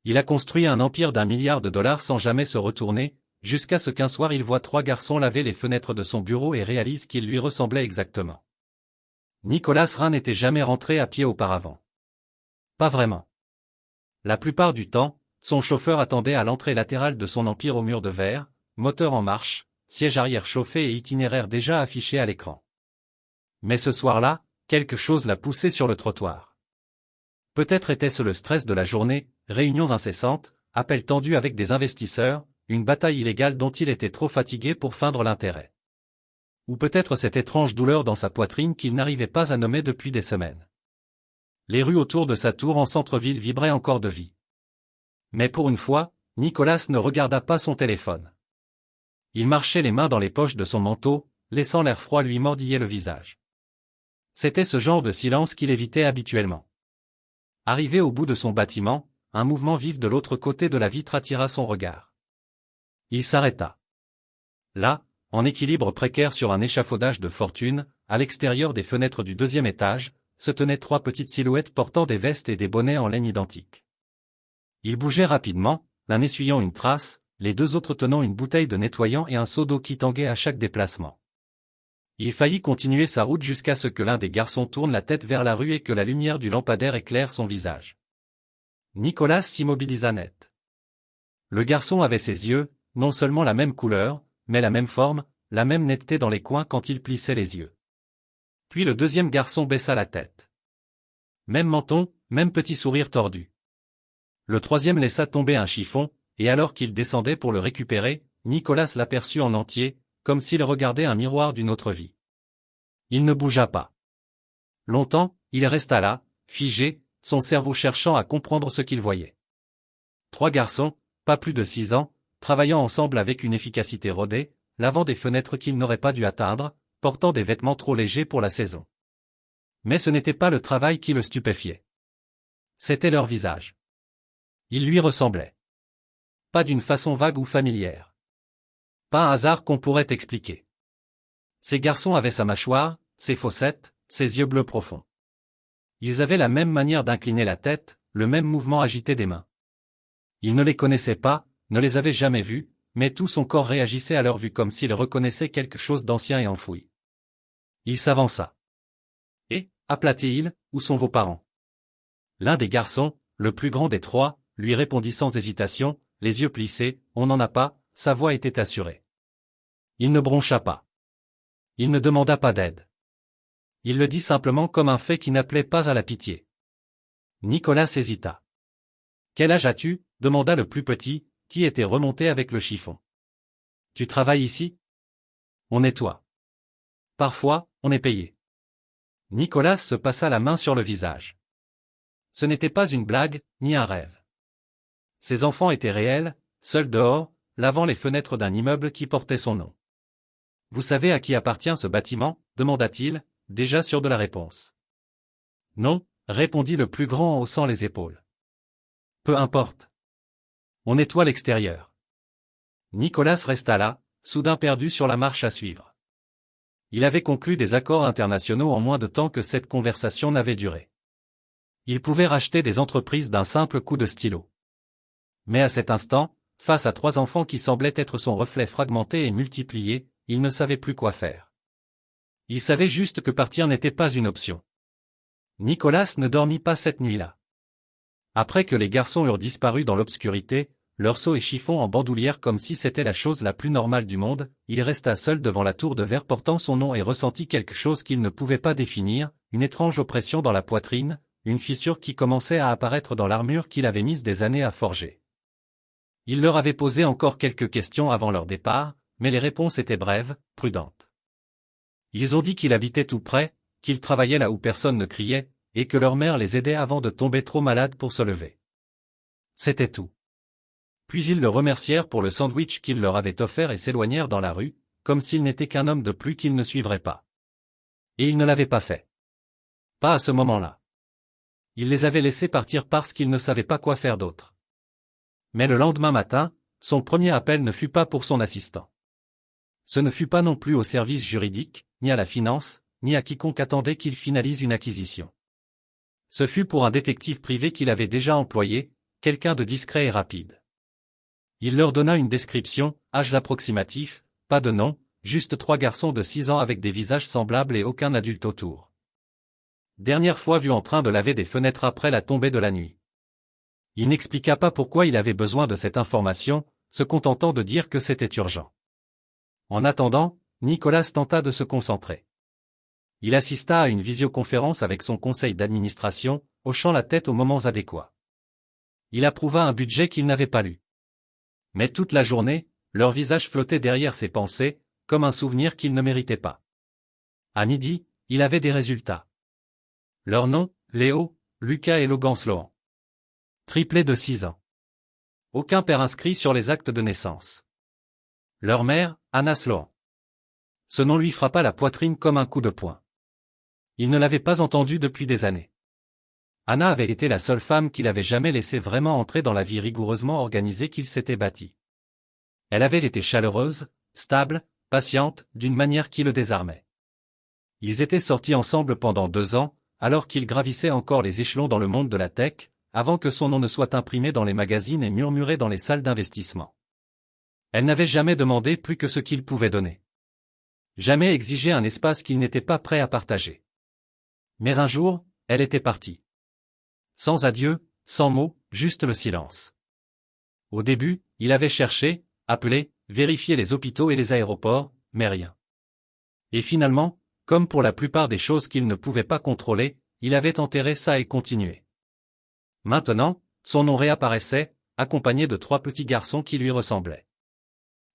Il a construit un empire d'1 milliard de dollars sans jamais se retourner, jusqu'à ce qu'un soir il voit 3 garçons laver les fenêtres de son bureau et réalise qu'ils lui ressemblaient exactement. Nicolas Rhin n'était jamais rentré à pied auparavant. Pas vraiment. La plupart du temps, son chauffeur attendait à l'entrée latérale de son empire au mur de verre, moteur en marche, siège arrière chauffé et itinéraire déjà affiché à l'écran. Mais ce soir-là, quelque chose l'a poussé sur le trottoir. Peut-être était-ce le stress de la journée, réunions incessantes, appels tendus avec des investisseurs, une bataille illégale dont il était trop fatigué pour feindre l'intérêt. Ou peut-être cette étrange douleur dans sa poitrine qu'il n'arrivait pas à nommer depuis des semaines. Les rues autour de sa tour en centre-ville vibraient encore de vie. Mais pour une fois, Nicolas ne regarda pas son téléphone. Il marchait les mains dans les poches de son manteau, laissant l'air froid lui mordiller le visage. C'était ce genre de silence qu'il évitait habituellement. Arrivé au bout de son bâtiment, un mouvement vif de l'autre côté de la vitre attira son regard. Il s'arrêta. Là, en équilibre précaire sur un échafaudage de fortune, à l'extérieur des fenêtres du 2e étage, se tenaient 3 petites silhouettes portant des vestes et des bonnets en laine identiques. Ils bougeaient rapidement, l'un essuyant une trace, les 2 autres tenant une bouteille de nettoyant et un seau d'eau qui tanguait à chaque déplacement. Il faillit continuer sa route jusqu'à ce que l'un des garçons tourne la tête vers la rue et que la lumière du lampadaire éclaire son visage. Nicolas s'immobilisa net. Le garçon avait ses yeux, non seulement la même couleur, mais la même forme, la même netteté dans les coins quand il plissait les yeux. Puis le 2e garçon baissa la tête. Même menton, même petit sourire tordu. Le 3e laissa tomber un chiffon, et alors qu'il descendait pour le récupérer, Nicolas l'aperçut en entier, comme s'il regardait un miroir d'une autre vie. Il ne bougea pas. Longtemps, il resta là, figé, son cerveau cherchant à comprendre ce qu'il voyait. 3 garçons, pas plus de 6 ans, travaillant ensemble avec une efficacité rodée, lavant des fenêtres qu'ils n'auraient pas dû atteindre, portant des vêtements trop légers pour la saison. Mais ce n'était pas le travail qui le stupéfiait. C'était leur visage. Il lui ressemblait. Pas d'une façon vague ou familière. Pas un hasard qu'on pourrait expliquer. Ces garçons avaient sa mâchoire, ses fossettes, ses yeux bleus profonds. Ils avaient la même manière d'incliner la tête, le même mouvement agité des mains. Il ne les connaissait pas, ne les avait jamais vus, mais tout son corps réagissait à leur vue comme s'il reconnaissait quelque chose d'ancien et enfoui. Il s'avança. Et, aplatit-il, où sont vos parents? L'un des garçons, le plus grand des 3, lui répondit sans hésitation, les yeux plissés, on n'en a pas, sa voix était assurée. Il ne broncha pas. Il ne demanda pas d'aide. Il le dit simplement comme un fait qui n'appelait pas à la pitié. Nicolas hésita. Quel âge as-tu? Demanda le plus petit, qui était remonté avec le chiffon. Tu travailles ici? On nettoie. Parfois, on est payé. Nicolas se passa la main sur le visage. Ce n'était pas une blague, ni un rêve. Ses enfants étaient réels, seuls dehors, lavant les fenêtres d'un immeuble qui portait son nom. Vous savez à qui appartient ce bâtiment? Demanda-t-il, déjà sûr de la réponse. Non, répondit le plus grand en haussant les épaules. Peu importe. On nettoie l'extérieur. Nicolas resta là, soudain perdu sur la marche à suivre. Il avait conclu des accords internationaux en moins de temps que cette conversation n'avait duré. Il pouvait racheter des entreprises d'un simple coup de stylo. Mais à cet instant, face à 3 enfants qui semblaient être son reflet fragmenté et multiplié, il ne savait plus quoi faire. Il savait juste que partir n'était pas une option. Nicolas ne dormit pas cette nuit-là. Après que les garçons eurent disparu dans l'obscurité, leurs seaux et chiffons en bandoulière comme si c'était la chose la plus normale du monde, il resta seul devant la tour de verre portant son nom et ressentit quelque chose qu'il ne pouvait pas définir, une étrange oppression dans la poitrine, une fissure qui commençait à apparaître dans l'armure qu'il avait mise des années à forger. Il leur avait posé encore quelques questions avant leur départ, mais les réponses étaient brèves, prudentes. Ils ont dit qu'il habitait tout près, qu'il travaillait là où personne ne criait, et que leur mère les aidait avant de tomber trop malade pour se lever. C'était tout. Puis ils le remercièrent pour le sandwich qu'il leur avait offert et s'éloignèrent dans la rue, comme s'il n'était qu'un homme de plus qu'ils ne suivraient pas. Et ils ne l'avaient pas fait. Pas à ce moment-là. Il les avait laissés partir parce qu'ils ne savaient pas quoi faire d'autre. Mais le lendemain matin, son premier appel ne fut pas pour son assistant. Ce ne fut pas non plus au service juridique, ni à la finance, ni à quiconque attendait qu'il finalise une acquisition. Ce fut pour un détective privé qu'il avait déjà employé, quelqu'un de discret et rapide. Il leur donna une description, âges approximatifs, pas de nom, juste 3 garçons de 6 ans avec des visages semblables et aucun adulte autour. Dernière fois vu en train de laver des fenêtres après la tombée de la nuit. Il n'expliqua pas pourquoi il avait besoin de cette information, se contentant de dire que c'était urgent. En attendant, Nicolas tenta de se concentrer. Il assista à une visioconférence avec son conseil d'administration, hochant la tête aux moments adéquats. Il approuva un budget qu'il n'avait pas lu. Mais toute la journée, leur visage flottait derrière ses pensées, comme un souvenir qu'il ne méritait pas. À midi, il avait des résultats. Leurs noms, Léo, Lucas et Logan Sloan. Triplés de 6 ans. Aucun père inscrit sur les actes de naissance. Leur mère, Anna Sloan. Ce nom lui frappa la poitrine comme un coup de poing. Il ne l'avait pas entendu depuis des années. Anna avait été la seule femme qu'il avait jamais laissé vraiment entrer dans la vie rigoureusement organisée qu'il s'était bâtie. Elle avait été chaleureuse, stable, patiente, d'une manière qui le désarmait. Ils étaient sortis ensemble pendant 2 ans, alors qu'il gravissait encore les échelons dans le monde de la tech, avant que son nom ne soit imprimé dans les magazines et murmuré dans les salles d'investissement. Elle n'avait jamais demandé plus que ce qu'il pouvait donner. Jamais exigé un espace qu'il n'était pas prêt à partager. Mais un jour, elle était partie. Sans adieu, sans mots, juste le silence. Au début, il avait cherché, appelé, vérifié les hôpitaux et les aéroports, mais rien. Et finalement, comme pour la plupart des choses qu'il ne pouvait pas contrôler, il avait enterré ça et continué. Maintenant, son nom réapparaissait, accompagné de 3 petits garçons qui lui ressemblaient.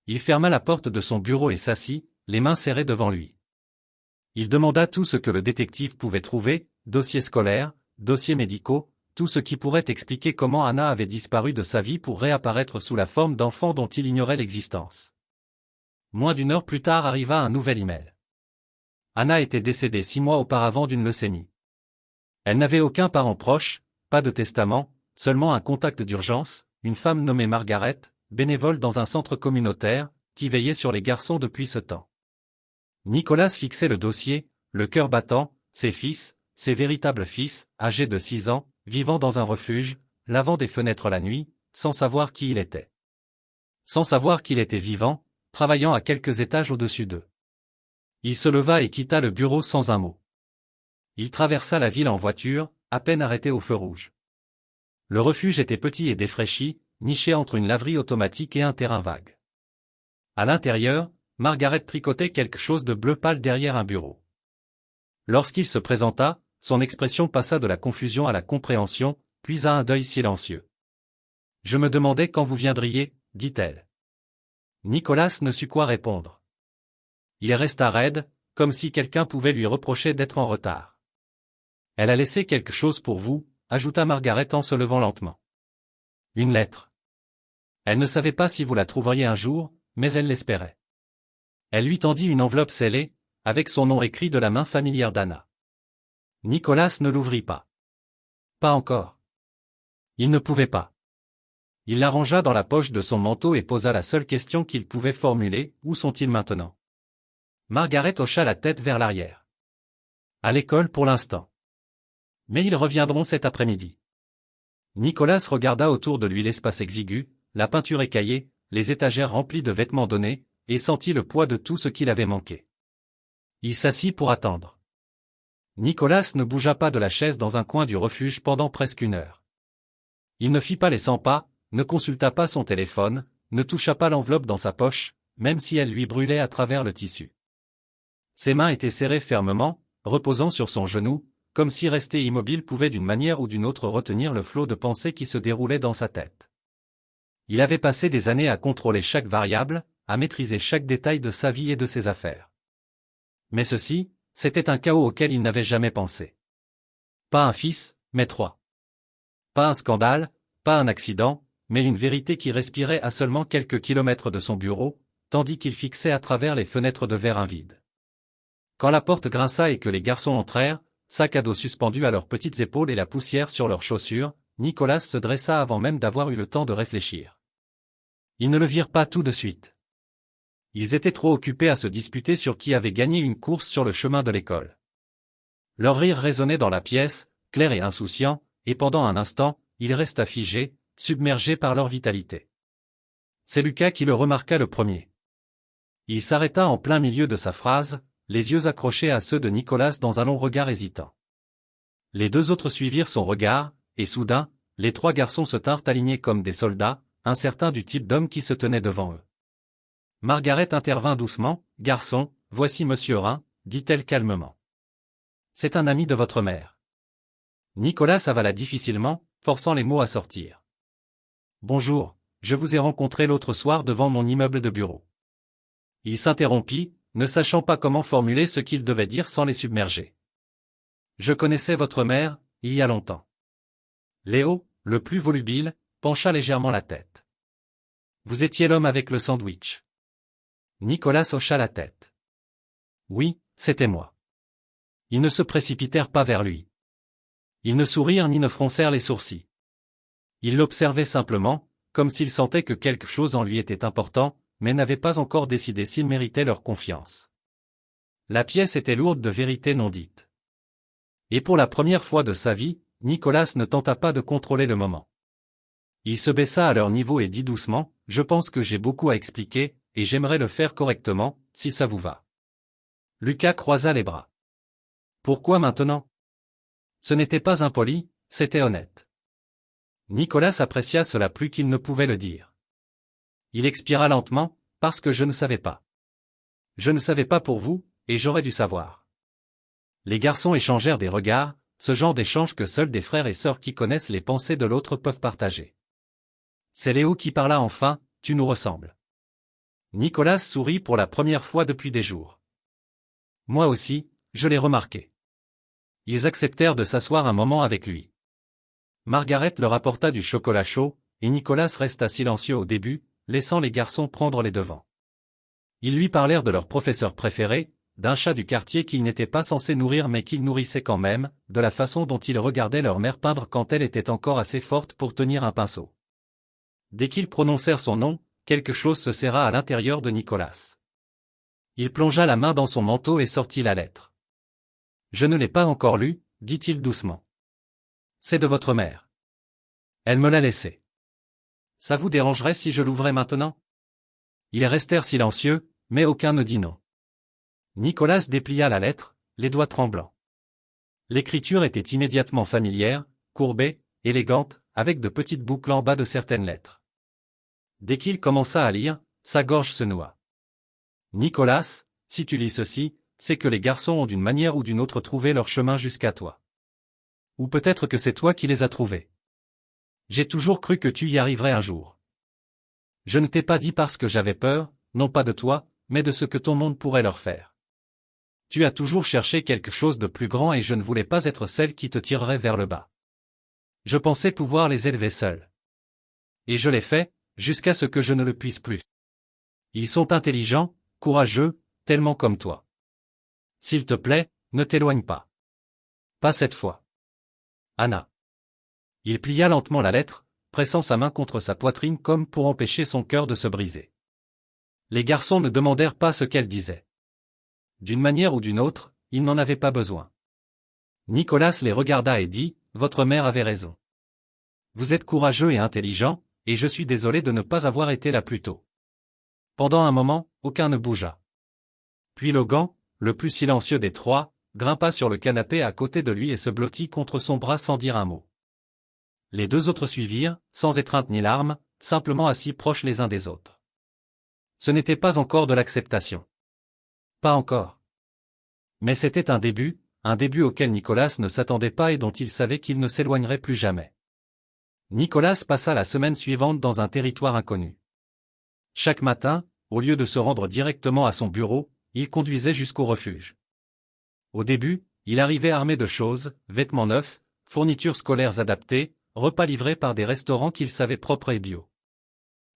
Il ferma la porte de son bureau et s'assit, les mains serrées devant lui. Il demanda tout ce que le détective pouvait trouver, dossiers scolaires, dossiers médicaux, tout ce qui pourrait expliquer comment Anna avait disparu de sa vie pour réapparaître sous la forme d'enfant dont il ignorait l'existence. Moins d'1 heure plus tard arriva un nouvel email. Anna était décédée 6 mois auparavant d'une leucémie. Elle n'avait aucun parent proche, pas de testament, seulement un contact d'urgence, une femme nommée Margaret, bénévole dans un centre communautaire, qui veillait sur les garçons depuis ce temps. Nicolas fixait le dossier, le cœur battant, ses fils, ses véritables fils, âgés de 6 ans, vivant dans un refuge, lavant des fenêtres la nuit, sans savoir qui il était. Sans savoir qu'il était vivant, travaillant à quelques étages au-dessus d'eux. Il se leva et quitta le bureau sans un mot. Il traversa la ville en voiture, à peine arrêté au feu rouge. Le refuge était petit et défraîchi, niché entre une laverie automatique et un terrain vague. À l'intérieur, Margaret tricotait quelque chose de bleu pâle derrière un bureau. Lorsqu'il se présenta, son expression passa de la confusion à la compréhension, puis à un deuil silencieux. « Je me demandais quand vous viendriez, dit-elle. Nicolas ne sut quoi répondre. Il resta raide, comme si quelqu'un pouvait lui reprocher d'être en retard. « Elle a laissé quelque chose pour vous, ajouta Margaret en se levant lentement. Une lettre. Elle ne savait pas si vous la trouveriez un jour, mais elle l'espérait. Elle lui tendit une enveloppe scellée, avec son nom écrit de la main familière d'Anna. Nicolas ne l'ouvrit pas. Pas encore. Il ne pouvait pas. Il la rangea dans la poche de son manteau et posa la seule question qu'il pouvait formuler, où sont-ils maintenant? Margaret hocha la tête vers l'arrière. À l'école pour l'instant. Mais ils reviendront cet après-midi. Nicolas regarda autour de lui l'espace exigu, la peinture écaillée, les étagères remplies de vêtements donnés, et sentit le poids de tout ce qu'il avait manqué. Il s'assit pour attendre. Nicolas ne bougea pas de la chaise dans un coin du refuge pendant presque 1 heure. Il ne fit pas les 100 pas, ne consulta pas son téléphone, ne toucha pas l'enveloppe dans sa poche, même si elle lui brûlait à travers le tissu. Ses mains étaient serrées fermement, reposant sur son genou, comme si rester immobile pouvait d'une manière ou d'une autre retenir le flot de pensées qui se déroulait dans sa tête. Il avait passé des années à contrôler chaque variable, à maîtriser chaque détail de sa vie et de ses affaires. Mais ceci, c'était un chaos auquel il n'avait jamais pensé. Pas un fils, mais 3. Pas un scandale, pas un accident, mais une vérité qui respirait à seulement quelques kilomètres de son bureau, tandis qu'il fixait à travers les fenêtres de verre invide. Quand la porte grinça et que les garçons entrèrent, sac à dos suspendu à leurs petites épaules et la poussière sur leurs chaussures, Nicolas se dressa avant même d'avoir eu le temps de réfléchir. Ils ne le virent pas tout de suite. Ils étaient trop occupés à se disputer sur qui avait gagné une course sur le chemin de l'école. Leur rire résonnait dans la pièce, clair et insouciant, et pendant un instant, il resta figé, submergés par leur vitalité. C'est Lucas qui le remarqua le premier. Il s'arrêta en plein milieu de sa phrase, les yeux accrochés à ceux de Nicolas dans un long regard hésitant. Les deux autres suivirent son regard, et soudain, les trois garçons se tinrent alignés comme des soldats, incertains du type d'homme qui se tenait devant eux. Margaret intervint doucement. « Garçon, voici Monsieur Rhin, dit-elle calmement. C'est un ami de votre mère. » Nicolas avala difficilement, forçant les mots à sortir. « Bonjour, je vous ai rencontré l'autre soir devant mon immeuble de bureau. » Il s'interrompit, ne sachant pas comment formuler ce qu'il devait dire sans les submerger. « Je connaissais votre mère, il y a longtemps. » Léo, le plus volubile, pencha légèrement la tête. « Vous étiez l'homme avec le sandwich. » Nicolas hocha la tête. « Oui, c'était moi. » Ils ne se précipitèrent pas vers lui. Ils ne sourirent ni ne froncèrent les sourcils. Ils l'observaient simplement, comme s'ils sentaient que quelque chose en lui était important, mais n'avaient pas encore décidé s'il méritait leur confiance. La pièce était lourde de vérités non dites. Et pour la première fois de sa vie, Nicolas ne tenta pas de contrôler le moment. Il se baissa à leur niveau et dit doucement, « Je pense que j'ai beaucoup à expliquer, et j'aimerais le faire correctement, si ça vous va. » Lucas croisa les bras. « Pourquoi maintenant ?» Ce n'était pas impoli, c'était honnête. Nicolas apprécia cela plus qu'il ne pouvait le dire. Il expira lentement, « Parce que je ne savais pas. Je ne savais pas pour vous, et j'aurais dû savoir. » Les garçons échangèrent des regards, ce genre d'échange que seuls des frères et sœurs qui connaissent les pensées de l'autre peuvent partager. C'est Léo qui parla enfin, « Tu nous ressembles. » Nicolas sourit pour la première fois depuis des jours. « Moi aussi, je l'ai remarqué. » Ils acceptèrent de s'asseoir un moment avec lui. Margaret leur apporta du chocolat chaud, et Nicolas resta silencieux au début, laissant les garçons prendre les devants. Ils lui parlèrent de leur professeur préféré, d'un chat du quartier qu'ils n'étaient pas censés nourrir mais qu'ils nourrissaient quand même, de la façon dont ils regardaient leur mère peindre quand elle était encore assez forte pour tenir un pinceau. Dès qu'ils prononcèrent son nom, quelque chose se serra à l'intérieur de Nicolas. Il plongea la main dans son manteau et sortit la lettre. « Je ne l'ai pas encore lue, dit-il doucement. C'est de votre mère. Elle me l'a laissée. Ça vous dérangerait si je l'ouvrais maintenant ?» Ils restèrent silencieux, mais aucun ne dit non. Nicolas déplia la lettre, les doigts tremblants. L'écriture était immédiatement familière, courbée, élégante, avec de petites boucles en bas de certaines lettres. Dès qu'il commença à lire, sa gorge se noua. « Nicolas, si tu lis ceci, c'est que les garçons ont d'une manière ou d'une autre trouvé leur chemin jusqu'à toi. Ou peut-être que c'est toi qui les as trouvés. J'ai toujours cru que tu y arriverais un jour. Je ne t'ai pas dit parce que j'avais peur, non pas de toi, mais de ce que ton monde pourrait leur faire. Tu as toujours cherché quelque chose de plus grand et je ne voulais pas être celle qui te tirerait vers le bas. Je pensais pouvoir les élever seul. Et je l'ai fait, jusqu'à ce que je ne le puisse plus. Ils sont intelligents, courageux, tellement comme toi. S'il te plaît, ne t'éloigne pas. Pas cette fois. Anna. » Il plia lentement la lettre, pressant sa main contre sa poitrine comme pour empêcher son cœur de se briser. Les garçons ne demandèrent pas ce qu'elle disait. D'une manière ou d'une autre, ils n'en avaient pas besoin. Nicolas les regarda et dit, « Votre mère avait raison. Vous êtes courageux et intelligent, et je suis désolé de ne pas avoir été là plus tôt. » Pendant un moment, aucun ne bougea. Puis Logan, le plus silencieux des trois, grimpa sur le canapé à côté de lui et se blottit contre son bras sans dire un mot. Les deux autres suivirent, sans étreinte ni larmes, simplement assis proches les uns des autres. Ce n'était pas encore de l'acceptation. Pas encore. Mais c'était un début auquel Nicolas ne s'attendait pas et dont il savait qu'il ne s'éloignerait plus jamais. Nicolas passa la semaine suivante dans un territoire inconnu. Chaque matin, au lieu de se rendre directement à son bureau, il conduisait jusqu'au refuge. Au début, il arrivait armé de choses, vêtements neufs, fournitures scolaires adaptées, repas livrés par des restaurants qu'il savait propres et bio.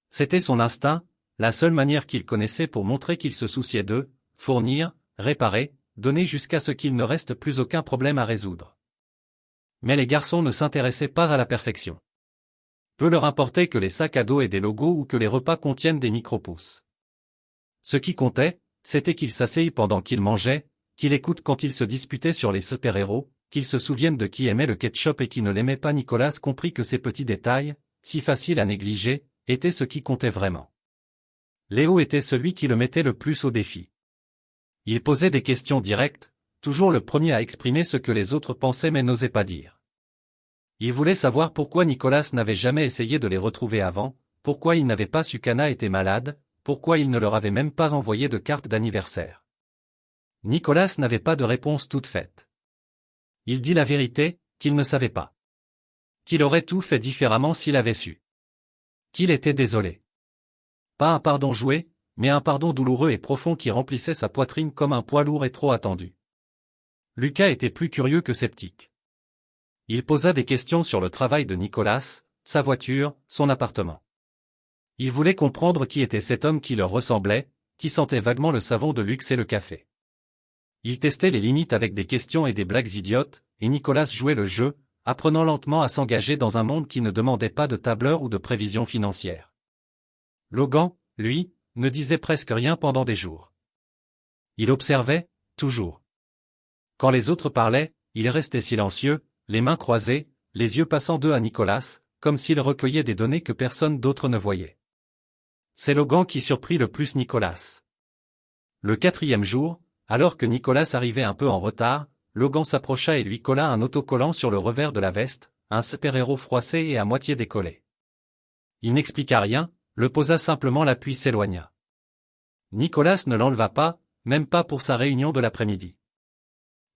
C'était son instinct, la seule manière qu'il connaissait pour montrer qu'il se souciait d'eux, fournir, réparer, donner jusqu'à ce qu'il ne reste plus aucun problème à résoudre. Mais les garçons ne s'intéressaient pas à la perfection. Peu leur importait que les sacs à dos aient des logos ou que les repas contiennent des micro-pousses. Ce qui comptait, c'était qu'ils s'asseyent pendant qu'ils mangeaient, qu'ils écoutent quand ils se disputaient sur les super-héros, qu'ils se souviennent de qui aimait le ketchup et qui ne l'aimait pas. Nicolas comprit que ces petits détails, si facile à négliger, était ce qui comptait vraiment. Léo était celui qui le mettait le plus au défi. Il posait des questions directes, toujours le premier à exprimer ce que les autres pensaient mais n'osaient pas dire. Il voulait savoir pourquoi Nicolas n'avait jamais essayé de les retrouver avant, pourquoi il n'avait pas su qu'Anna était malade, pourquoi il ne leur avait même pas envoyé de carte d'anniversaire. Nicolas n'avait pas de réponse toute faite. Il dit la vérité, qu'il ne savait pas. Qu'il aurait tout fait différemment s'il avait su. Qu'il était désolé. Pas un pardon joué, mais un pardon douloureux et profond qui remplissait sa poitrine comme un poids lourd et trop attendu. Lucas était plus curieux que sceptique. Il posa des questions sur le travail de Nicolas, sa voiture, son appartement. Il voulait comprendre qui était cet homme qui leur ressemblait, qui sentait vaguement le savon de luxe et le café. Il testait les limites avec des questions et des blagues idiotes, et Nicolas jouait le jeu, apprenant lentement à s'engager dans un monde qui ne demandait pas de tableur ou de prévision financière. Logan, lui, ne disait presque rien pendant des jours. Il observait, toujours. Quand les autres parlaient, il restait silencieux, les mains croisées, les yeux passant d'eux à Nicolas, comme s'il recueillait des données que personne d'autre ne voyait. C'est Logan qui surprit le plus Nicolas. Le 4e jour, alors que Nicolas arrivait un peu en retard, Logan s'approcha et lui colla un autocollant sur le revers de la veste, un super-héros froissé et à moitié décollé. Il n'expliqua rien, le posa simplement là puis s'éloigna. Nicolas ne l'enleva pas, même pas pour sa réunion de l'après-midi.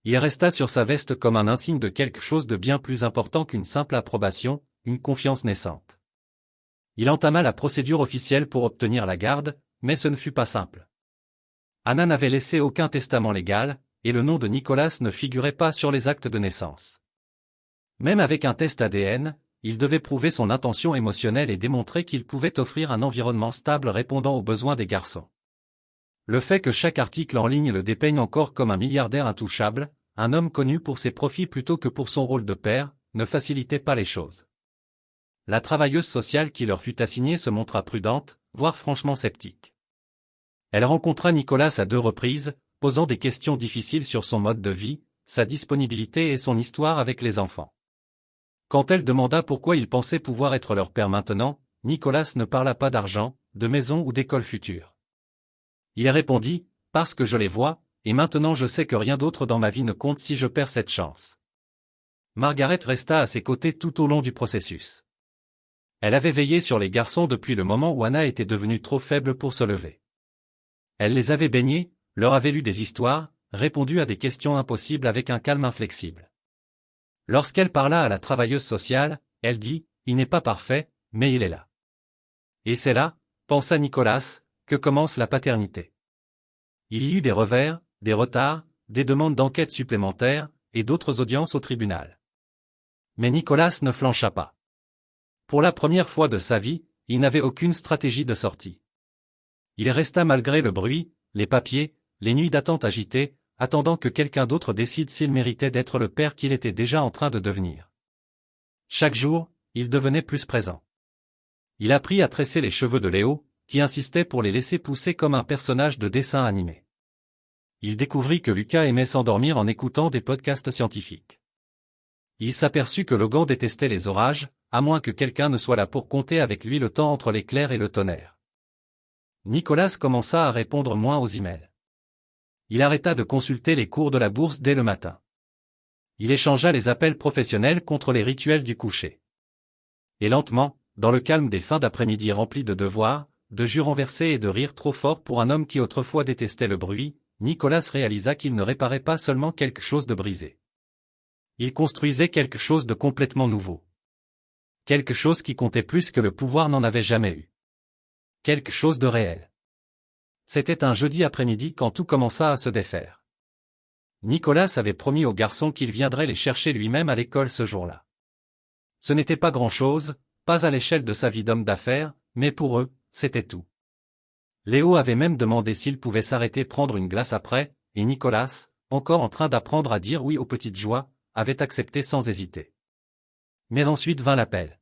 Il resta sur sa veste comme un insigne de quelque chose de bien plus important qu'une simple approbation, une confiance naissante. Il entama la procédure officielle pour obtenir la garde, mais ce ne fut pas simple. Anna n'avait laissé aucun testament légal, et le nom de Nicolas ne figurait pas sur les actes de naissance. Même avec un test ADN, il devait prouver son intention émotionnelle et démontrer qu'il pouvait offrir un environnement stable répondant aux besoins des garçons. Le fait que chaque article en ligne le dépeigne encore comme un milliardaire intouchable, un homme connu pour ses profits plutôt que pour son rôle de père, ne facilitait pas les choses. La travailleuse sociale qui leur fut assignée se montra prudente, voire franchement sceptique. Elle rencontra Nicolas à 2 reprises, posant des questions difficiles sur son mode de vie, sa disponibilité et son histoire avec les enfants. Quand elle demanda pourquoi il pensait pouvoir être leur père maintenant, Nicolas ne parla pas d'argent, de maison ou d'école future. Il répondit, « Parce que je les vois, et maintenant je sais que rien d'autre dans ma vie ne compte si je perds cette chance. » Margaret resta à ses côtés tout au long du processus. Elle avait veillé sur les garçons depuis le moment où Anna était devenue trop faible pour se lever. Elle les avait baignés, leur avait lu des histoires, répondu à des questions impossibles avec un calme inflexible. Lorsqu'elle parla à la travailleuse sociale, elle dit, « Il n'est pas parfait, mais il est là. » Et c'est là, pensa Nicolas, que commence la paternité. Il y eut des revers, des retards, des demandes d'enquête supplémentaires, et d'autres audiences au tribunal. Mais Nicolas ne flancha pas. Pour la première fois de sa vie, il n'avait aucune stratégie de sortie. Il resta malgré le bruit, les papiers, les nuits d'attente agitées, attendant que quelqu'un d'autre décide s'il méritait d'être le père qu'il était déjà en train de devenir. Chaque jour, il devenait plus présent. Il apprit à tresser les cheveux de Léo, qui insistait pour les laisser pousser comme un personnage de dessin animé. Il découvrit que Lucas aimait s'endormir en écoutant des podcasts scientifiques. Il s'aperçut que Logan détestait les orages, à moins que quelqu'un ne soit là pour compter avec lui le temps entre l'éclair et le tonnerre. Nicolas commença à répondre moins aux emails. Il arrêta de consulter les cours de la bourse dès le matin. Il échangea les appels professionnels contre les rituels du coucher. Et lentement, dans le calme des fins d'après-midi remplies de devoirs, de jus renversés et de rires trop forts pour un homme qui autrefois détestait le bruit, Nicolas réalisa qu'il ne réparait pas seulement quelque chose de brisé. Il construisait quelque chose de complètement nouveau. Quelque chose qui comptait plus que le pouvoir n'en avait jamais eu. Quelque chose de réel. C'était un jeudi après-midi quand tout commença à se défaire. Nicolas avait promis aux garçons qu'il viendrait les chercher lui-même à l'école ce jour-là. Ce n'était pas grand-chose, pas à l'échelle de sa vie d'homme d'affaires, mais pour eux, c'était tout. Léo avait même demandé s'il pouvait s'arrêter prendre une glace après, et Nicolas, encore en train d'apprendre à dire oui aux petites joies, avait accepté sans hésiter. Mais ensuite vint l'appel.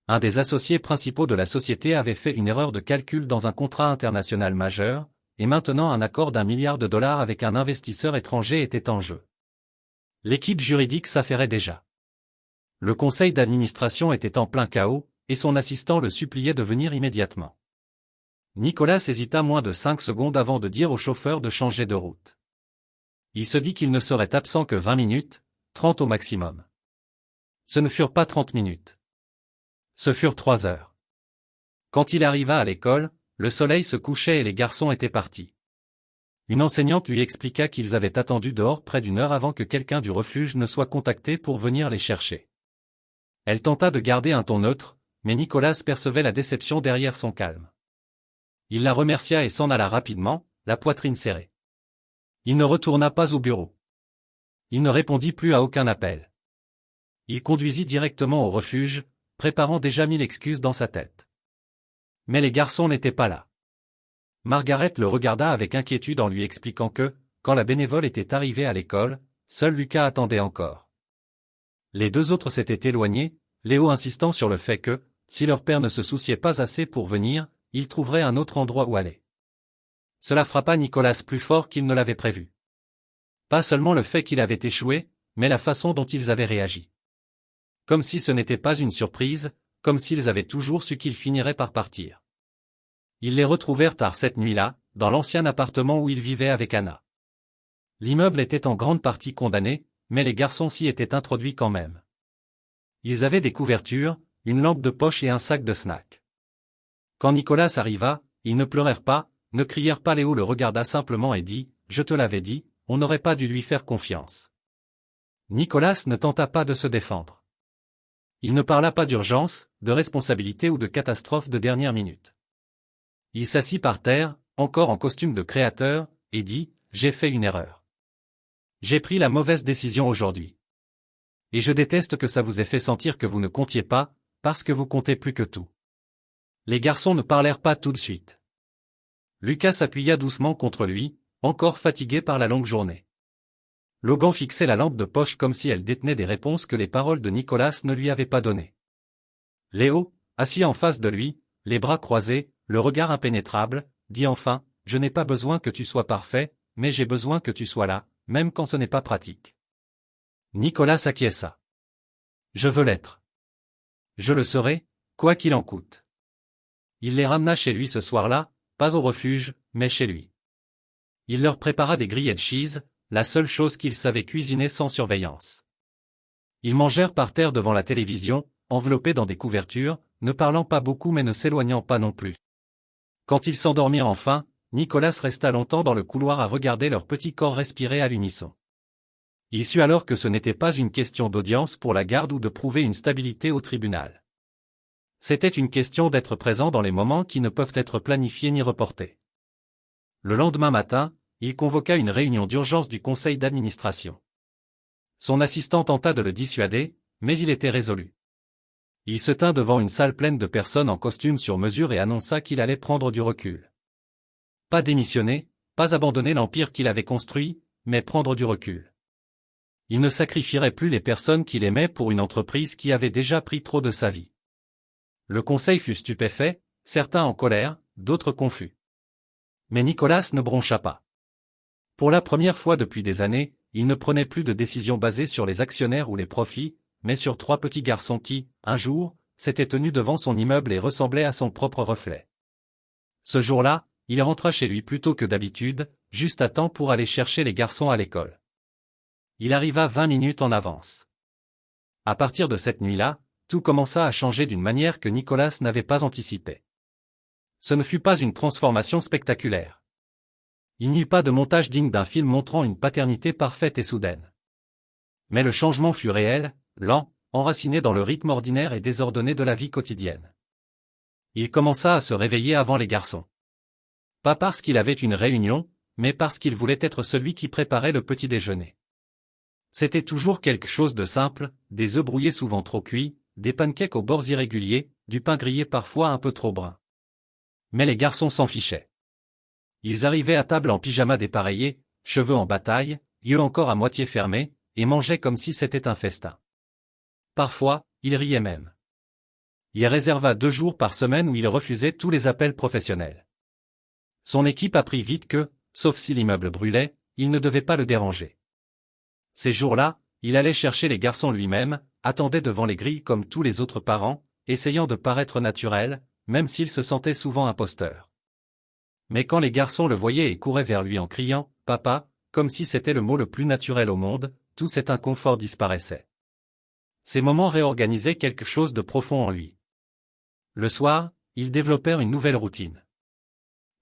Un des associés principaux de la société avait fait une erreur de calcul dans un contrat international majeur, et maintenant un accord d'1 milliard de dollars avec un investisseur étranger était en jeu. L'équipe juridique s'affairait déjà. Le conseil d'administration était en plein chaos, et son assistant le suppliait de venir immédiatement. Nicolas hésita moins de 5 secondes avant de dire au chauffeur de changer de route. Il se dit qu'il ne serait absent que 20 minutes, 30 au maximum. Ce ne furent pas 30 minutes. Ce furent 3 heures. Quand il arriva à l'école, le soleil se couchait et les garçons étaient partis. Une enseignante lui expliqua qu'ils avaient attendu dehors près d'1 heure avant que quelqu'un du refuge ne soit contacté pour venir les chercher. Elle tenta de garder un ton neutre, mais Nicolas percevait la déception derrière son calme. Il la remercia et s'en alla rapidement, la poitrine serrée. Il ne retourna pas au bureau. Il ne répondit plus à aucun appel. Il conduisit directement au refuge, préparant déjà 1000 excuses dans sa tête. Mais les garçons n'étaient pas là. Margaret le regarda avec inquiétude en lui expliquant que, quand la bénévole était arrivée à l'école, seul Lucas attendait encore. Les 2 autres s'étaient éloignés, Léo insistant sur le fait que, si leur père ne se souciait pas assez pour venir, ils trouveraient un autre endroit où aller. Cela frappa Nicolas plus fort qu'il ne l'avait prévu. Pas seulement le fait qu'il avait échoué, mais la façon dont ils avaient réagi. Comme si ce n'était pas une surprise, comme s'ils avaient toujours su qu'ils finiraient par partir. Ils les retrouvèrent tard cette nuit-là, dans l'ancien appartement où ils vivaient avec Anna. L'immeuble était en grande partie condamné, mais les garçons s'y étaient introduits quand même. Ils avaient des couvertures, une lampe de poche et un sac de snacks. Quand Nicolas arriva, ils ne pleurèrent pas, ne crièrent pas. Léo le regarda simplement et dit « Je te l'avais dit, on n'aurait pas dû lui faire confiance. » Nicolas ne tenta pas de se défendre. Il ne parla pas d'urgence, de responsabilité ou de catastrophe de dernière minute. Il s'assit par terre, encore en costume de créateur, et dit « J'ai fait une erreur. J'ai pris la mauvaise décision aujourd'hui. Et je déteste que ça vous ait fait sentir que vous ne comptiez pas, parce que vous comptez plus que tout. » Les garçons ne parlèrent pas tout de suite. Lucas s'appuya doucement contre lui, encore fatigué par la longue journée. Logan fixait la lampe de poche comme si elle détenait des réponses que les paroles de Nicolas ne lui avaient pas données. Léo, assis en face de lui, les bras croisés, le regard impénétrable, dit enfin « Je n'ai pas besoin que tu sois parfait, mais j'ai besoin que tu sois là, même quand ce n'est pas pratique. » Nicolas acquiesça. « Je veux l'être. Je le serai, quoi qu'il en coûte. » Il les ramena chez lui ce soir-là, pas au refuge, mais chez lui. Il leur prépara des grilled cheese, la seule chose qu'ils savaient cuisiner sans surveillance. Ils mangèrent par terre devant la télévision, enveloppés dans des couvertures, ne parlant pas beaucoup mais ne s'éloignant pas non plus. Quand ils s'endormirent enfin, Nicolas resta longtemps dans le couloir à regarder leurs petits corps respirer à l'unisson. Il sut alors que ce n'était pas une question d'audience pour la garde ou de prouver une stabilité au tribunal. C'était une question d'être présent dans les moments qui ne peuvent être planifiés ni reportés. Le lendemain matin, il convoqua une réunion d'urgence du conseil d'administration. Son assistant tenta de le dissuader, mais il était résolu. Il se tint devant une salle pleine de personnes en costume sur mesure et annonça qu'il allait prendre du recul. Pas démissionner, pas abandonner l'empire qu'il avait construit, mais prendre du recul. Il ne sacrifierait plus les personnes qu'il aimait pour une entreprise qui avait déjà pris trop de sa vie. Le conseil fut stupéfait, certains en colère, d'autres confus. Mais Nicolas ne broncha pas. Pour la première fois depuis des années, il ne prenait plus de décisions basées sur les actionnaires ou les profits, mais sur 3 petits garçons qui, un jour, s'étaient tenus devant son immeuble et ressemblaient à son propre reflet. Ce jour-là, il rentra chez lui plus tôt que d'habitude, juste à temps pour aller chercher les garçons à l'école. Il arriva 20 minutes en avance. À partir de cette nuit-là, tout commença à changer d'une manière que Nicolas n'avait pas anticipée. Ce ne fut pas une transformation spectaculaire. Il n'y eut pas de montage digne d'un film montrant une paternité parfaite et soudaine. Mais le changement fut réel, lent, enraciné dans le rythme ordinaire et désordonné de la vie quotidienne. Il commença à se réveiller avant les garçons. Pas parce qu'il avait une réunion, mais parce qu'il voulait être celui qui préparait le petit déjeuner. C'était toujours quelque chose de simple, des œufs brouillés souvent trop cuits, des pancakes aux bords irréguliers, du pain grillé parfois un peu trop brun. Mais les garçons s'en fichaient. Ils arrivaient à table en pyjama dépareillés, cheveux en bataille, yeux encore à moitié fermés, et mangeaient comme si c'était un festin. Parfois, ils riaient même. Il réserva 2 jours par semaine où il refusait tous les appels professionnels. Son équipe apprit vite que, sauf si l'immeuble brûlait, il ne devait pas le déranger. Ces jours-là, il allait chercher les garçons lui-même, attendait devant les grilles comme tous les autres parents, essayant de paraître naturel, même s'il se sentait souvent imposteur. Mais quand les garçons le voyaient et couraient vers lui en criant « Papa », comme si c'était le mot le plus naturel au monde, tout cet inconfort disparaissait. Ces moments réorganisaient quelque chose de profond en lui. Le soir, ils développèrent une nouvelle routine.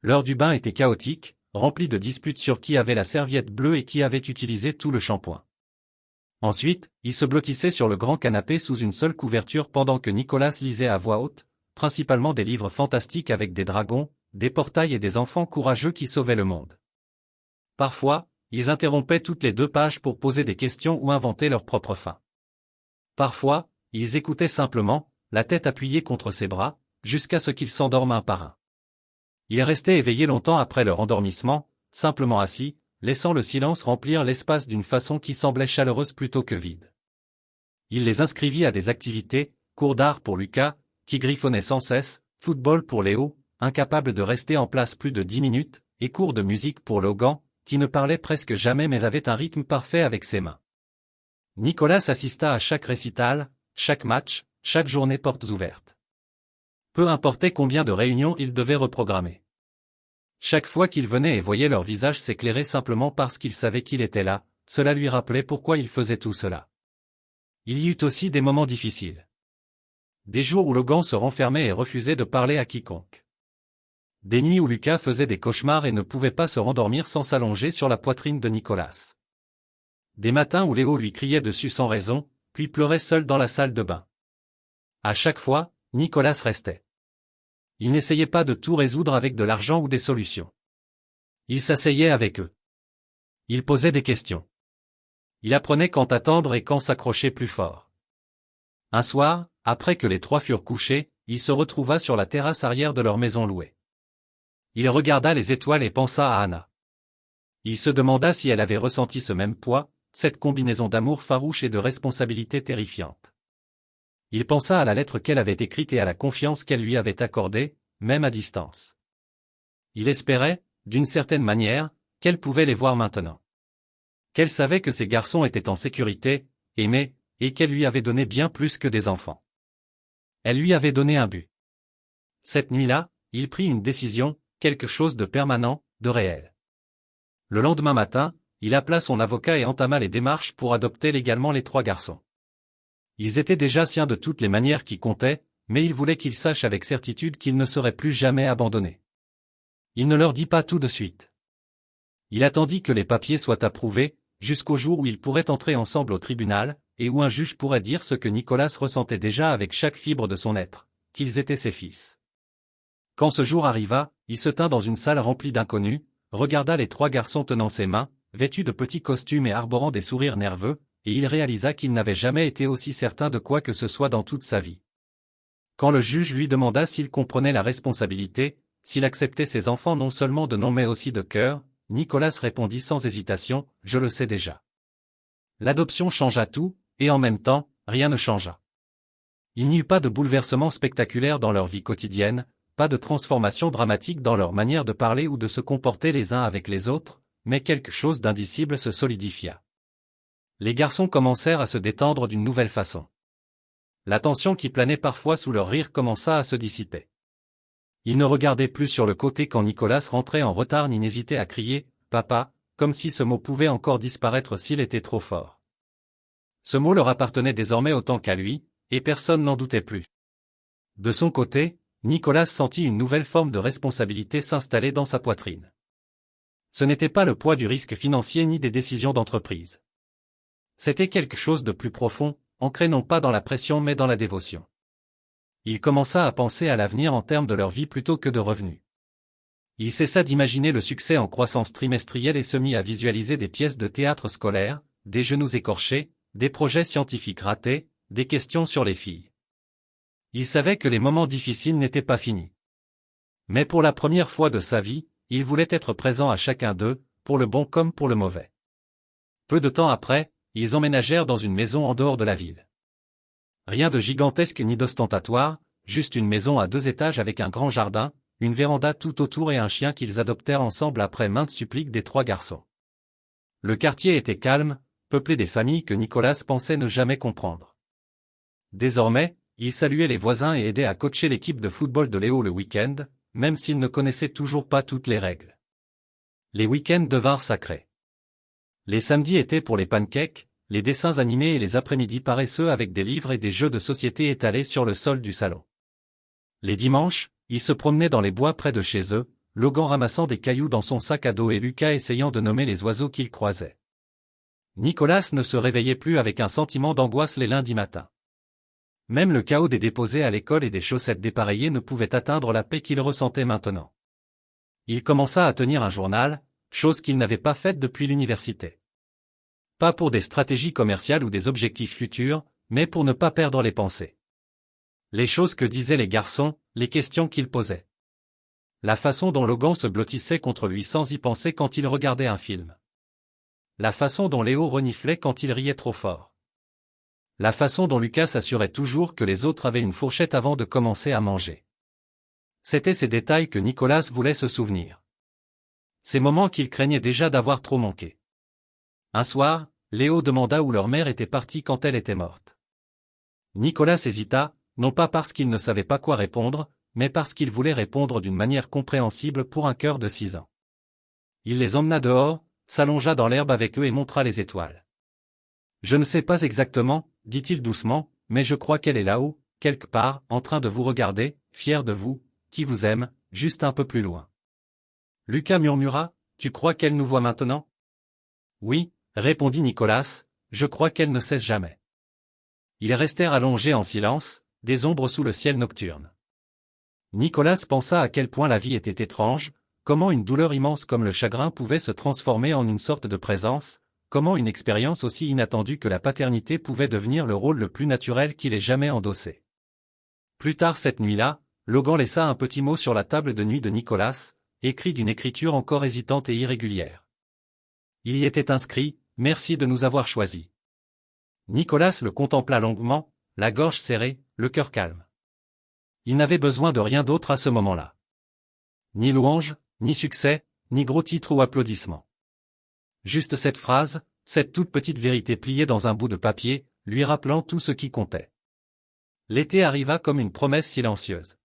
L'heure du bain était chaotique, remplie de disputes sur qui avait la serviette bleue et qui avait utilisé tout le shampoing. Ensuite, ils se blottissaient sur le grand canapé sous une seule couverture pendant que Nicolas lisait à voix haute, principalement des livres fantastiques avec des dragons, des portails et des enfants courageux qui sauvaient le monde. Parfois, ils interrompaient toutes les 2 pages pour poser des questions ou inventer leur propre fin. Parfois, ils écoutaient simplement, la tête appuyée contre ses bras, jusqu'à ce qu'ils s'endorment un par un. Ils restaient éveillés longtemps après leur endormissement, simplement assis, laissant le silence remplir l'espace d'une façon qui semblait chaleureuse plutôt que vide. Il les inscrivit à des activités, cours d'art pour Lucas, qui griffonnait sans cesse, football pour Léo, incapable de rester en place plus de 10 minutes, et cours de musique pour Logan, qui ne parlait presque jamais mais avait un rythme parfait avec ses mains. Nicolas assista à chaque récital, chaque match, chaque journée portes ouvertes. Peu importait combien de réunions il devait reprogrammer. Chaque fois qu'il venait et voyait leur visage s'éclairer simplement parce qu'il savait qu'il était là, cela lui rappelait pourquoi il faisait tout cela. Il y eut aussi des moments difficiles. Des jours où Logan se renfermait et refusait de parler à quiconque. Des nuits où Lucas faisait des cauchemars et ne pouvait pas se rendormir sans s'allonger sur la poitrine de Nicolas. Des matins où Léo lui criait dessus sans raison, puis pleurait seul dans la salle de bain. À chaque fois, Nicolas restait. Il n'essayait pas de tout résoudre avec de l'argent ou des solutions. Il s'asseyait avec eux. Il posait des questions. Il apprenait quand attendre et quand s'accrocher plus fort. Un soir, après que les 3 furent couchés, il se retrouva sur la terrasse arrière de leur maison louée. Il regarda les étoiles et pensa à Anna. Il se demanda si elle avait ressenti ce même poids, cette combinaison d'amour farouche et de responsabilité terrifiante. Il pensa à la lettre qu'elle avait écrite et à la confiance qu'elle lui avait accordée, même à distance. Il espérait, d'une certaine manière, qu'elle pouvait les voir maintenant. Qu'elle savait que ces garçons étaient en sécurité, aimés, et qu'elle lui avait donné bien plus que des enfants. Elle lui avait donné un but. Cette nuit-là, il prit une décision, quelque chose de permanent, de réel. Le lendemain matin, il appela son avocat et entama les démarches pour adopter légalement les 3 garçons. Ils étaient déjà siens de toutes les manières qui comptaient, mais il voulait qu'ils sachent avec certitude qu'ils ne seraient plus jamais abandonnés. Il ne leur dit pas tout de suite. Il attendit que les papiers soient approuvés, jusqu'au jour où ils pourraient entrer ensemble au tribunal, et où un juge pourrait dire ce que Nicolas ressentait déjà avec chaque fibre de son être, qu'ils étaient ses fils. Quand ce jour arriva, il se tint dans une salle remplie d'inconnus, regarda les 3 garçons tenant ses mains, vêtus de petits costumes et arborant des sourires nerveux, et il réalisa qu'il n'avait jamais été aussi certain de quoi que ce soit dans toute sa vie. Quand le juge lui demanda s'il comprenait la responsabilité, s'il acceptait ses enfants non seulement de nom mais aussi de cœur, Nicolas répondit sans hésitation, « Je le sais déjà ». L'adoption changea tout, et en même temps, rien ne changea. Il n'y eut pas de bouleversement spectaculaire dans leur vie quotidienne, pas de transformation dramatique dans leur manière de parler ou de se comporter les uns avec les autres, mais quelque chose d'indicible se solidifia. Les garçons commencèrent à se détendre d'une nouvelle façon. La tension qui planait parfois sous leur rire commença à se dissiper. Ils ne regardaient plus sur le côté quand Nicolas rentrait en retard ni n'hésitait à crier « Papa », comme si ce mot pouvait encore disparaître s'il était trop fort. Ce mot leur appartenait désormais autant qu'à lui, et personne n'en doutait plus. De son côté, Nicolas sentit une nouvelle forme de responsabilité s'installer dans sa poitrine. Ce n'était pas le poids du risque financier ni des décisions d'entreprise. C'était quelque chose de plus profond, ancré non pas dans la pression mais dans la dévotion. Il commença à penser à l'avenir en termes de leur vie plutôt que de revenus. Il cessa d'imaginer le succès en croissance trimestrielle et se mit à visualiser des pièces de théâtre scolaires, des genoux écorchés, des projets scientifiques ratés, des questions sur les filles. Il savait que les moments difficiles n'étaient pas finis. Mais pour la première fois de sa vie, il voulait être présent à chacun d'eux, pour le bon comme pour le mauvais. Peu de temps après, ils emménagèrent dans une maison en dehors de la ville. Rien de gigantesque ni d'ostentatoire, juste une maison à 2 étages avec un grand jardin, une véranda tout autour et un chien qu'ils adoptèrent ensemble après maintes suppliques des 3 garçons. Le quartier était calme, peuplé des familles que Nicolas pensait ne jamais comprendre. Désormais, Il saluait les voisins et aidait à coacher l'équipe de football de Léo le week-end, même s'il ne connaissait toujours pas toutes les règles. Les week-ends devinrent sacrés. Les samedis étaient pour les pancakes, les dessins animés et les après-midi paresseux avec des livres et des jeux de société étalés sur le sol du salon. Les dimanches, ils se promenaient dans les bois près de chez eux, Logan ramassant des cailloux dans son sac à dos et Lucas essayant de nommer les oiseaux qu'ils croisaient. Nicolas ne se réveillait plus avec un sentiment d'angoisse les lundis matins. Même le chaos des déposés à l'école et des chaussettes dépareillées ne pouvait atteindre la paix qu'il ressentait maintenant. Il commença à tenir un journal, chose qu'il n'avait pas faite depuis l'université. Pas pour des stratégies commerciales ou des objectifs futurs, mais pour ne pas perdre les pensées. Les choses que disaient les garçons, les questions qu'ils posaient. La façon dont Logan se blottissait contre lui sans y penser quand il regardait un film. La façon dont Léo reniflait quand il riait trop fort. La façon dont Lucas s'assurait toujours que les autres avaient une fourchette avant de commencer à manger. C'étaient ces détails que Nicolas voulait se souvenir. Ces moments qu'il craignait déjà d'avoir trop manqué. Un soir, Léo demanda où leur mère était partie quand elle était morte. Nicolas hésita, non pas parce qu'il ne savait pas quoi répondre, mais parce qu'il voulait répondre d'une manière compréhensible pour un cœur de 6 ans. Il les emmena dehors, s'allongea dans l'herbe avec eux et montra les étoiles. « Je ne sais pas exactement, dit-il doucement, mais je crois qu'elle est là-haut, quelque part, en train de vous regarder, fière de vous, qui vous aime, juste un peu plus loin. » Lucas murmura, « Tu crois qu'elle nous voit maintenant ?» « Oui, » répondit Nicolas, « je crois qu'elle ne cesse jamais. » Ils restèrent allongés en silence, des ombres sous le ciel nocturne. Nicolas pensa à quel point la vie était étrange, comment une douleur immense comme le chagrin pouvait se transformer en une sorte de présence, comment une expérience aussi inattendue que la paternité pouvait devenir le rôle le plus naturel qu'il ait jamais endossé. Plus tard cette nuit-là, Logan laissa un petit mot sur la table de nuit de Nicolas, écrit d'une écriture encore hésitante et irrégulière. Il y était inscrit « Merci de nous avoir choisis ». Nicolas le contempla longuement, la gorge serrée, le cœur calme. Il n'avait besoin de rien d'autre à ce moment-là. Ni louange, ni succès, ni gros titres ou applaudissements. Juste cette phrase, cette toute petite vérité pliée dans un bout de papier, lui rappelant tout ce qui comptait. L'été arriva comme une promesse silencieuse.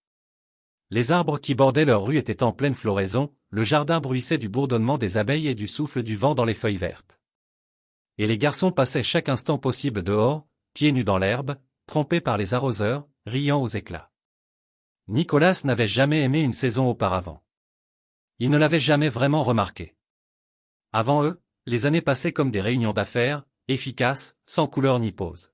Les arbres qui bordaient leur rue étaient en pleine floraison, le jardin bruissait du bourdonnement des abeilles et du souffle du vent dans les feuilles vertes. Et les garçons passaient chaque instant possible dehors, pieds nus dans l'herbe, trempés par les arroseurs, riant aux éclats. Nicolas n'avait jamais aimé une saison auparavant. Il ne l'avait jamais vraiment remarqué. Avant eux, les années passaient comme des réunions d'affaires, efficaces, sans couleur ni pause.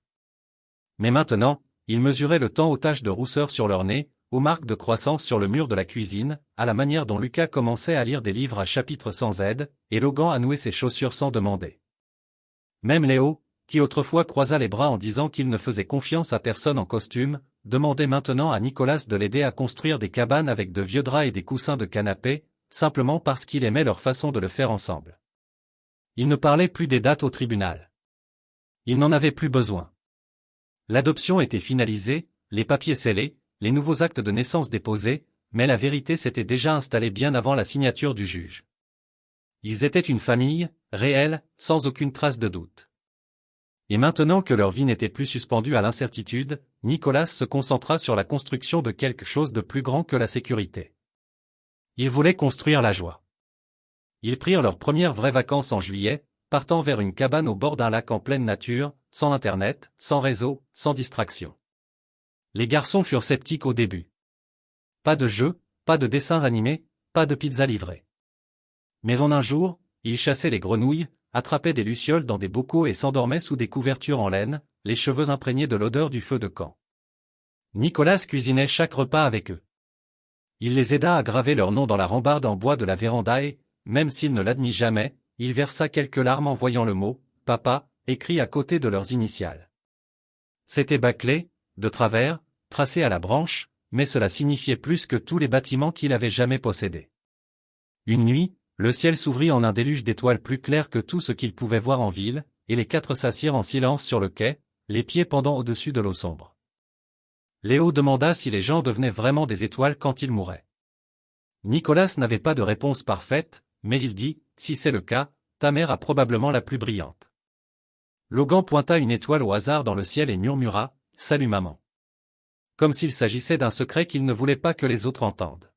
Mais maintenant, ils mesuraient le temps aux taches de rousseur sur leur nez, aux marques de croissance sur le mur de la cuisine, à la manière dont Lucas commençait à lire des livres à chapitres sans aide, et Logan à nouer ses chaussures sans demander. Même Léo, qui autrefois croisa les bras en disant qu'il ne faisait confiance à personne en costume, demandait maintenant à Nicolas de l'aider à construire des cabanes avec de vieux draps et des coussins de canapé, simplement parce qu'il aimait leur façon de le faire ensemble. Il ne parlait plus des dates au tribunal. Il n'en avait plus besoin. L'adoption était finalisée, les papiers scellés, les nouveaux actes de naissance déposés, mais la vérité s'était déjà installée bien avant la signature du juge. Ils étaient une famille, réelle, sans aucune trace de doute. Et maintenant que leur vie n'était plus suspendue à l'incertitude, Nicolas se concentra sur la construction de quelque chose de plus grand que la sécurité. Ils voulaient construire la joie. Ils prirent leurs premières vraies vacances en juillet, partant vers une cabane au bord d'un lac en pleine nature, sans internet, sans réseau, sans distraction. Les garçons furent sceptiques au début. Pas de jeux, pas de dessins animés, pas de pizza livrée. Mais en un jour, ils chassaient les grenouilles, attrapaient des lucioles dans des bocaux et s'endormaient sous des couvertures en laine, les cheveux imprégnés de l'odeur du feu de camp. Nicolas cuisinait chaque repas avec eux. Il les aida à graver leurs noms dans la rambarde en bois de la véranda et, même s'il ne l'admit jamais, il versa quelques larmes en voyant le mot « Papa » écrit à côté de leurs initiales. C'était bâclé, de travers, tracé à la branche, mais cela signifiait plus que tous les bâtiments qu'il avait jamais possédés. Une nuit, le ciel s'ouvrit en un déluge d'étoiles plus clair que tout ce qu'ils pouvaient voir en ville, et les quatre s'assirent en silence sur le quai, les pieds pendant au-dessus de l'eau sombre. Léo demanda si les gens devenaient vraiment des étoiles quand ils mouraient. Nicolas n'avait pas de réponse parfaite, mais il dit, si c'est le cas, ta mère a probablement la plus brillante. Logan pointa une étoile au hasard dans le ciel et murmura, salut maman. comme s'il s'agissait d'un secret qu'il ne voulait pas que les autres entendent.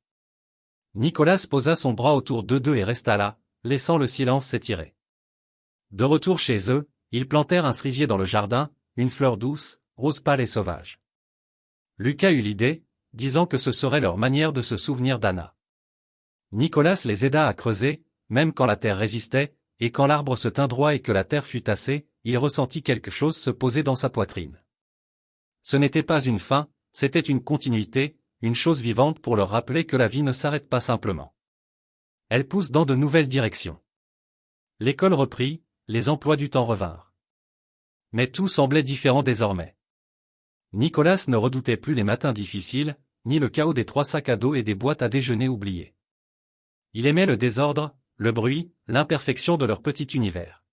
Nicolas posa son bras autour d'eux et resta là, laissant le silence s'étirer. De retour chez eux, ils plantèrent un cerisier dans le jardin, une fleur douce, rose pâle et sauvage. Lucas eut l'idée, disant que ce serait leur manière de se souvenir d'Anna. Nicolas les aida à creuser, même quand la terre résistait, et quand l'arbre se tint droit et que la terre fut tassée, il ressentit quelque chose se poser dans sa poitrine. Ce n'était pas une fin, c'était une continuité, une chose vivante pour leur rappeler que la vie ne s'arrête pas simplement. Elle pousse dans de nouvelles directions. L'école reprit, les emplois du temps revinrent. Mais tout semblait différent désormais. Nicolas ne redoutait plus les matins difficiles, ni le chaos des 3 sacs à dos et des boîtes à déjeuner oubliées. Il aimait le désordre, le bruit, l'imperfection de leur petit univers.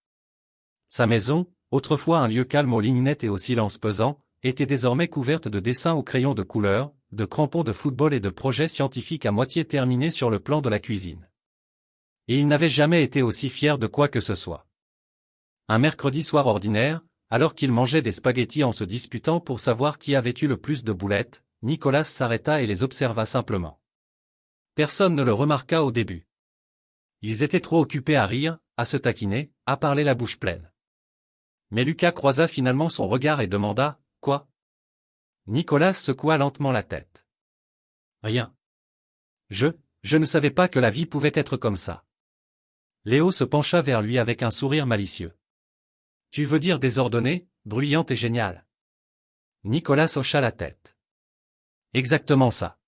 Sa maison, autrefois un lieu calme aux lignes nettes et au silence pesant, était désormais couverte de dessins au crayon de couleur, de crampons de football et de projets scientifiques à moitié terminés sur le plan de la cuisine. Et il n'avait jamais été aussi fier de quoi que ce soit. Un mercredi soir ordinaire, alors qu'ils mangeaient des spaghettis en se disputant pour savoir qui avait eu le plus de boulettes, Nicolas s'arrêta et les observa simplement. Personne ne le remarqua au début. Ils étaient trop occupés à rire, à se taquiner, à parler la bouche pleine. Mais Lucas croisa finalement son regard et demanda « Quoi ?» Nicolas secoua lentement la tête. « Rien. Je ne savais pas que la vie pouvait être comme ça. » Léo se pencha vers lui avec un sourire malicieux. « Tu veux dire désordonnée, bruyante et géniale ?» Nicolas hocha la tête. « Exactement ça. »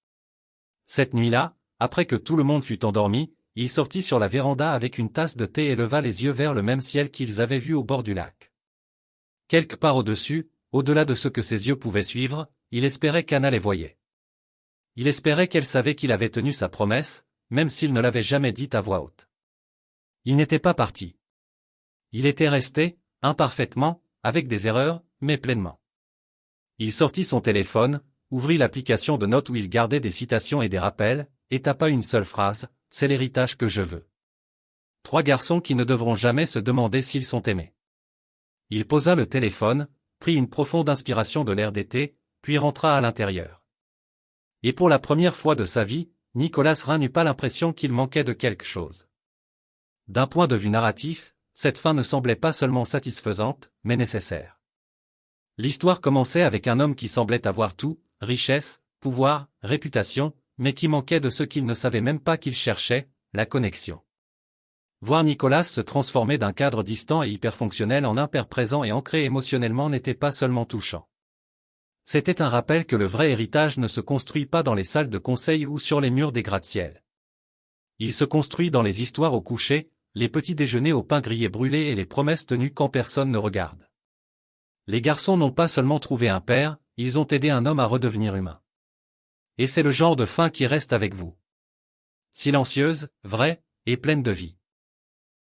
Cette nuit-là, après que tout le monde fut endormi, il sortit sur la véranda avec une tasse de thé et leva les yeux vers le même ciel qu'ils avaient vu au bord du lac. Quelque part au-dessus, au-delà de ce que ses yeux pouvaient suivre, il espérait qu'Anna les voyait. Il espérait qu'elle savait qu'il avait tenu sa promesse, même s'il ne l'avait jamais dite à voix haute. Il n'était pas parti. Il était resté, imparfaitement, avec des erreurs, mais pleinement. Il sortit son téléphone, ouvrit l'application de notes où il gardait des citations et des rappels, et tapa une seule phrase, « C'est l'héritage que je veux. » 3 garçons qui ne devront jamais se demander s'ils sont aimés. Il posa le téléphone, prit une profonde inspiration de l'air d'été, puis rentra à l'intérieur. Et pour la première fois de sa vie, Nicolas Rhin n'eut pas l'impression qu'il manquait de quelque chose. D'un point de vue narratif, cette fin ne semblait pas seulement satisfaisante, mais nécessaire. L'histoire commençait avec un homme qui semblait avoir tout, richesse, pouvoir, réputation, mais qui manquait de ce qu'il ne savait même pas qu'il cherchait, la connexion. Voir Nicolas se transformer d'un cadre distant et hyperfonctionnel en un père présent et ancré émotionnellement n'était pas seulement touchant. C'était un rappel que le vrai héritage ne se construit pas dans les salles de conseil ou sur les murs des gratte-ciel. Il se construit dans les histoires au coucher, les petits déjeuners au pain grillé brûlé et les promesses tenues quand personne ne regarde. Les garçons n'ont pas seulement trouvé un père, ils ont aidé un homme à redevenir humain. Et c'est le genre de fin qui reste avec vous. Silencieuse, vraie, et pleine de vie.